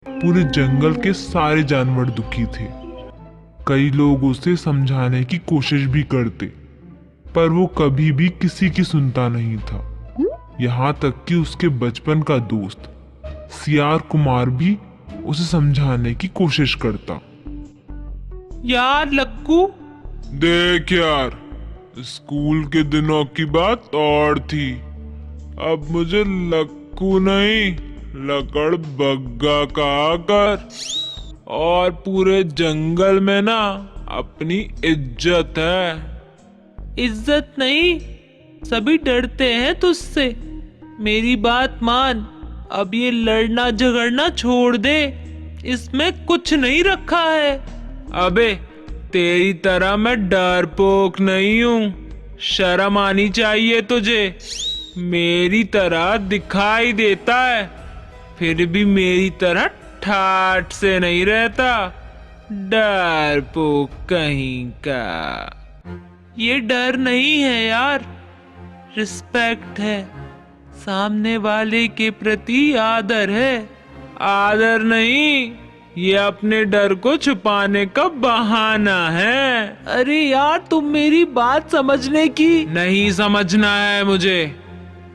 पूरे जंगल के सारे जानवर दुखी थे। कई लोग उसे समझाने की कोशिश भी करते, पर वो कभी भी किसी की सुनता नहीं था। यहाँ तक कि उसके बचपन का दोस्त सियार कुमार भी उसे समझाने की कोशिश करता। यार लक्कू, देख यार, स्कूल के दिनों की बात और थी। अब मुझे लक्कू नहीं, लकड़ बग्गा कहा कर। और पूरे जंगल में ना अपनी इज्जत है। इज्जत नहीं, सभी डरते हैं तुझसे। मेरी बात मान, अब ये लड़ना झगड़ना छोड़ दे, इसमें कुछ नहीं रखा है। अबे तेरी तरह मैं डरपोक नहीं हूँ, शर्म आनी चाहिए तुझे। मेरी तरह दिखाई देता है, फिर भी मेरी तरह ठाठ से नहीं रहता। डरपोक कहीं का। ये डर नहीं है यार, रिस्पेक्ट है। सामने वाले के प्रति आदर है। आदर नहीं, ये अपने डर को छुपाने का बहाना है। अरे यार, तुम मेरी बात समझने की नहीं समझना है मुझे,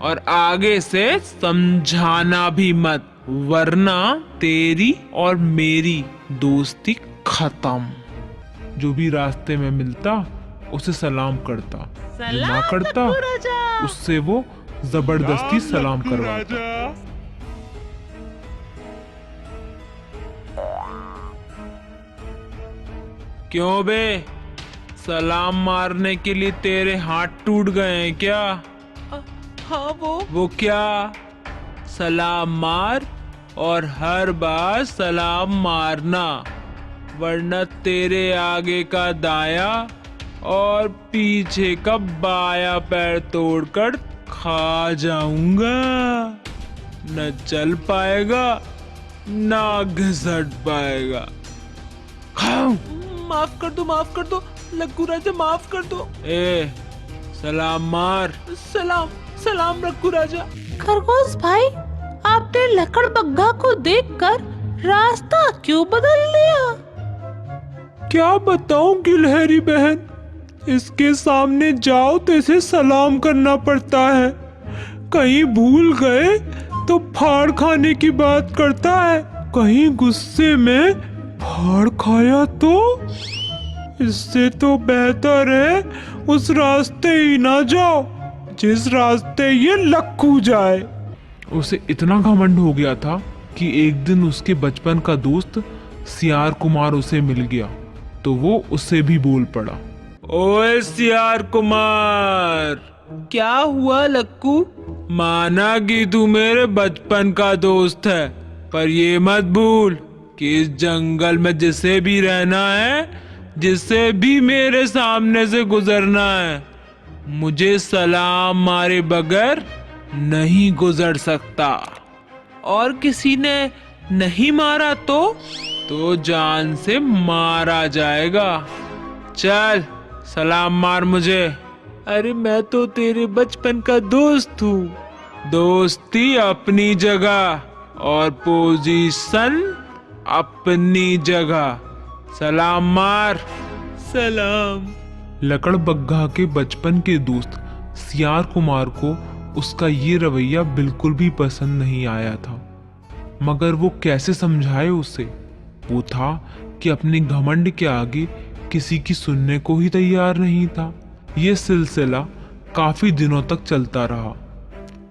और आगे से समझाना भी मत, वरना तेरी और मेरी दोस्ती खत्म। जो भी रास्ते में मिलता उसे सलाम करता, जो ना करता उससे वो जबरदस्ती सलाम करवाता। क्यों बे, सलाम मारने के लिए तेरे हाथ टूट गए हैं क्या? हाँ, वो क्या? सलाम मार, और हर बार सलाम मारना, वरना तेरे आगे का दाया और पीछे का बाया पैर तोड़कर खा जाऊंगा। न चल पाएगा, ना घिसट पाएगा। खाऊं? माफ कर दो लक्कू राजा, माफ कर दो। ए, सलाम मार। सलाम सलाम लक्कू राजा। खरगोश भाई, आपने लकड़ बग्गा को देखकर रास्ता क्यों बदल लिया? क्या बताऊं गिलहरी बहन, इसके सामने जाओ तो इसे सलाम करना पड़ता है। कहीं भूल गए तो फाड़ खाने की बात करता है, कहीं गुस्से में फाड़ खाया तो। इससे तो बेहतर है उस रास्ते ही ना जाओ जिस रास्ते ये लक्कू जाए। उसे इतना घमंड हो गया था कि एक दिन उसके बचपन का दोस्त सियार कुमार उसे मिल गया, तो वो उससे भी बोल पड़ा। ओए सियार कुमार, क्या हुआ लक्कू? माना कि तू मेरे बचपन का दोस्त है, पर ये मत भूल कि इस जंगल में जिसे भी रहना है, जिसे भी मेरे सामने से गुजरना है, मुझे सलाम मारे बगैर नहीं गुजर सकता। और किसी ने नहीं मारा तो जान से मारा जाएगा। चल सलाम मार मुझे। अरे मैं तो तेरे बचपन का दोस्त हूँ। दोस्ती अपनी जगह और पोजीशन अपनी जगह। सलाम मार। सलाम। लकड़ बग्गा के बचपन के दोस्त सियार कुमार को उसका ये रवैया बिल्कुल भी पसंद नहीं आया था, मगर वो कैसे समझाए उसे। वो था कि अपने घमंड के आगे किसी की सुनने को ही तैयार नहीं था। ये सिलसिला काफी दिनों तक चलता रहा।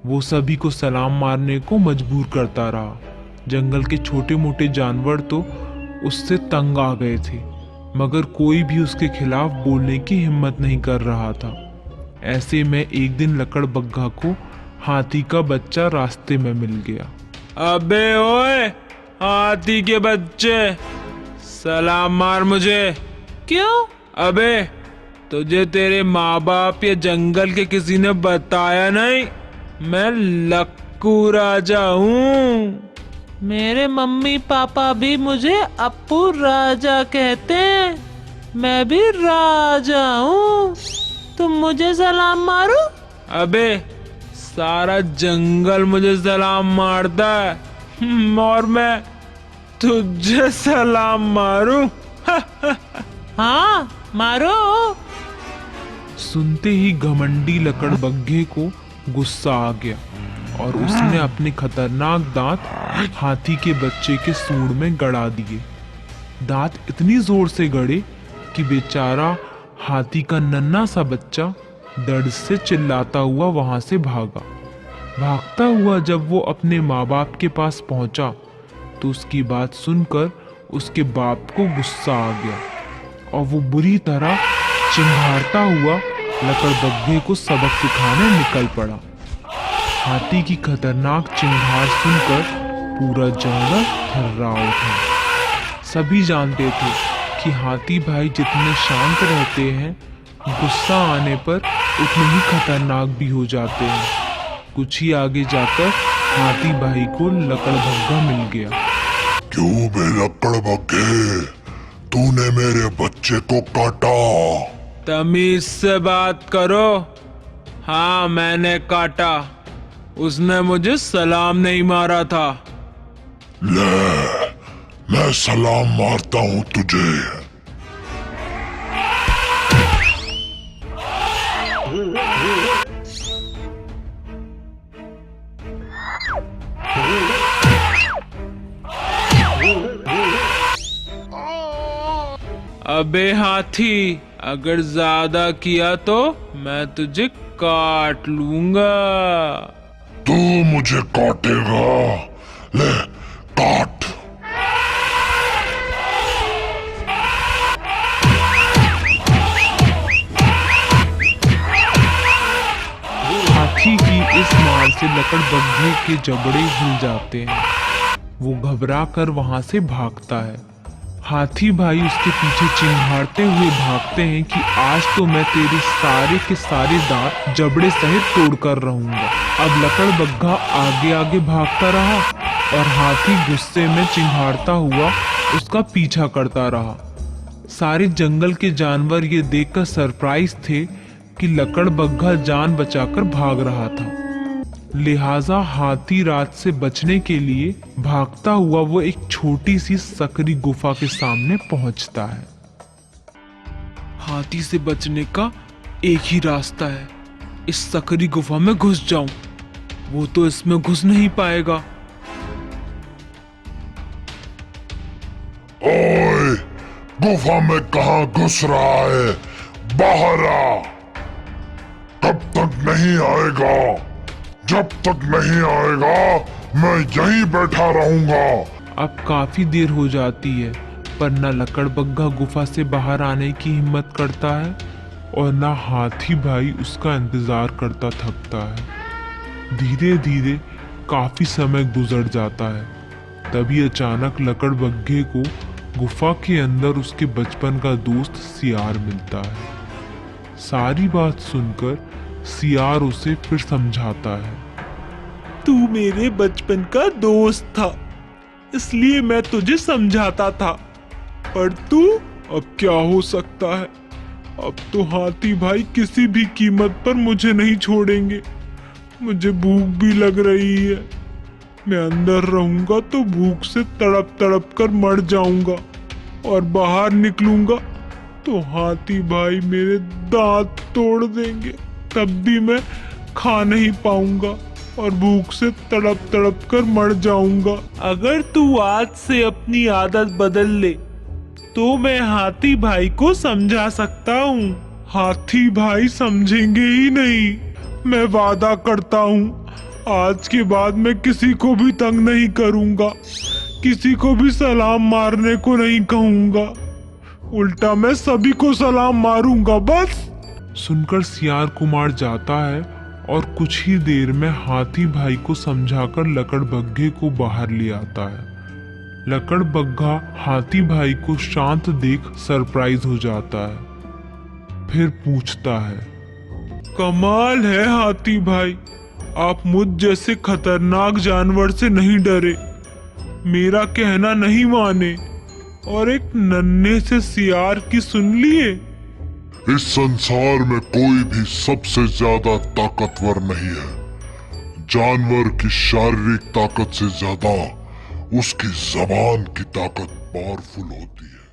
वो सभी को सलाम मारने को मजबूर करता रहा। जंगल के छोटे मोटे जानवर तो उससे तंग आ गए थे, मगर कोई भी उसके खिलाफ बोलने की हिम्मत नहीं कर रहा था। ऐसे में एक दिन लकड़ बग्गा को हाथी का बच्चा रास्ते में मिल गया। अबे ओए हाथी के बच्चे, सलाम मार मुझे। क्यों? अबे तुझे तेरे माँ बाप या जंगल के किसी ने बताया नहीं, मैं लक्कू राजा हूँ। मेरे मम्मी पापा भी मुझे अप्पू राजा कहते हैं। मैं भी राजा हूँ। तुम मुझे सलाम मारो। अबे सारा जंगल मुझे सलाम मारता है, और मैं तुझे सलाम मारूं? हाँ मारो। सुनते ही घमंडी लकड़बग्घे को गुस्सा आ गया और उसने अपने खतरनाक दांत हाथी के बच्चे के सूंड में गड़ा दिए। दांत इतनी जोर से गड़े कि बेचारा हाथी का नन्हा सा बच्चा दर्द से चिल्लाता हुआ वहां से भागा। भागता हुआ जब वो अपने माँ बाप के पास पहुंचा तो उसकी बात सुनकर उसके बाप को गुस्सा आ गया और वो बुरी तरह चिंघाड़ता हुआ लकड़बग्घे को सबक सिखाने निकल पड़ा। हाथी की खतरनाक चिंगार सुनकर पूरा जंगल थर्रा उठा। सभी जानते थे कि हाथी भाई जितने शांत रहते हैं, गुस्सा आने पर उतने ही खतरनाक भी हो जाते हैं। कुछ ही आगे जाकर हाथी भाई को लकड़बग्घा मिल गया। क्यों बे लकड़बग्घे, तूने मेरे बच्चे को काटा? तमीज से बात करो। हाँ, मैंने काटा। उसने मुझे सलाम नहीं मारा था। ले, मैं सलाम मारता हूं तुझे। अबे हाथी, अगर ज्यादा किया तो मैं तुझे काट लूंगा। तू मुझे काटेगा? ले, काट। हाथी की इस मार से लकड़बग्घे के जबड़े हिल जाते हैं। वो घबरा कर वहां से भागता है। हाथी भाई उसके पीछे चिंघाड़ते हुए भागते हैं कि आज तो मैं तेरे सारे के सारे दांत जबड़े सहित तोड़ कर रहूंगा। अब लकड़बग्घा आगे आगे भागता रहा और हाथी गुस्से में चिंघाड़ता हुआ उसका पीछा करता रहा। सारे जंगल के जानवर ये देखकर सरप्राइज थे कि लकड़बग्घा जान बचाकर भाग रहा था। लिहाजा हाथी रात से बचने के लिए भागता हुआ वो एक छोटी सी सकरी गुफा के सामने पहुंचता है। हाथी से बचने का एक ही रास्ता है, इस सकरी गुफा में घुस जाऊं। वो तो इसमें घुस नहीं पाएगा। ओए, गुफा में कहां घुस रहा है? बाहर आ। कब तक नहीं आएगा? जब तक नहीं आएगा मैं यहीं बैठा रहूंगा। अब काफी देर हो जाती है, पर न लकड़बग्घा गुफा से बाहर आने की हिम्मत करता है और न हाथी भाई उसका इंतजार करता थकता है। धीरे धीरे काफी समय गुजर जाता है। तभी अचानक लकड़बग्घे को गुफा के अंदर उसके बचपन का दोस्त सियार मिलता है। सारी बात सुनकर सियार उसे फिर समझाता है। तू मेरे बचपन का दोस्त था, इसलिए मैं तुझे समझाता था, पर तू अब क्या हो सकता है? अब तो हाथी भाई किसी भी कीमत पर मुझे नहीं छोड़ेंगे। मुझे भूख भी लग रही है। मैं अंदर रहूंगा तो भूख से तड़प तड़प कर मर जाऊंगा और बाहर निकलूंगा तो हाथी भाई मेरे दांत तोड़ देंगे। तब भी मैं खा नहीं पाऊंगा और भूख से तड़प तड़प कर मर जाऊंगा। अगर तू आज से अपनी आदत बदल ले तो मैं हाथी भाई को समझा सकता हूँ। हाथी भाई समझेंगे ही नहीं। मैं वादा करता हूँ, आज के बाद मैं किसी को भी तंग नहीं करूंगा, किसी को भी सलाम मारने को नहीं कहूंगा। उल्टा मैं सभी को सलाम मारूंगा बस। सुनकर सियार कुमार जाता है और कुछ ही देर में हाथी भाई को समझाकर लकड़बग्घे को बाहर ले आता है। लकड़बग्घा हाथी भाई को शांत देख सरप्राइज हो जाता है। फिर पूछता है, कमाल है हाथी भाई, आप मुझ जैसे खतरनाक जानवर से नहीं डरे, मेरा कहना नहीं माने और एक नन्हे से सियार की सुन लिए। इस संसार में कोई भी सबसे ज्यादा ताकतवर नहीं है। जानवर की शारीरिक ताकत से ज्यादा उसकी जबान की ताकत पावरफुल होती है।